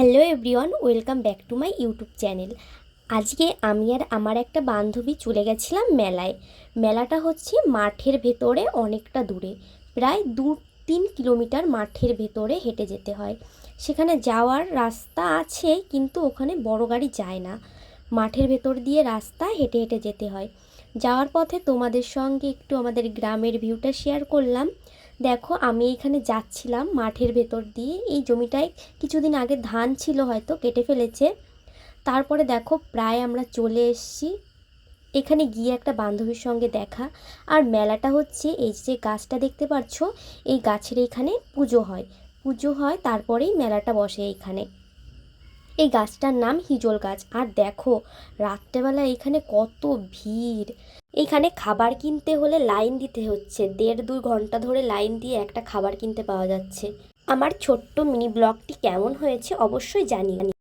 Hello everyone, welcome back to my YouTube channel. আজকে আমি আর আমার একটা বান্ধবী চলে গেছিলাম মেলায়। মেলাটা হচ্ছে মাঠের ভেতরে অনেকটা দূরে, প্রায় 2-3 কিলোমিটার মাঠের ভেতরে হেঁটে যেতে হয়। সেখানে যাওয়ার রাস্তা আছে, কিন্তু ওখানে বড় গাড়ি যায় না। মাঠের ভেতর দিয়ে রাস্তা হেঁটে হেঁটে যেতে হয়। যাওয়ার পথে তোমাদের সঙ্গে একটু আমাদের গ্রামের ভিউটা শেয়ার করলাম। দেখো, আমি এখানে যাচ্ছিলাম মাঠের ভেতর দিয়ে। এই জমিটায় কিছুদিন আগে ধান ছিল, হয়তো কেটে ফেলেছে। তারপরে দেখো, প্রায় আমরা চলে এসেছি। এখানে গিয়ে একটা বান্ধবীর সঙ্গে দেখা। আর মেলাটা হচ্ছে, এই যে গাছটা দেখতে পাচ্ছ, এই গাছের এইখানে পুজো হয় তারপরেই মেলাটা বসে এইখানে। এই গাছটার নাম হিজল গাছ। আর দেখো, রাত্রেবেলা এখানে কত ভিড়। এইখানে খাবার কিনতে হলে লাইন দিতে হচ্ছে, 1.5-2 ঘন্টা ধরে লাইন দিয়ে একটা খাবার কিনতে পাওয়া যাচ্ছে। আমার ছোট্ট মিনি ব্লগটি কেমন হয়েছে অবশ্যই জানিও।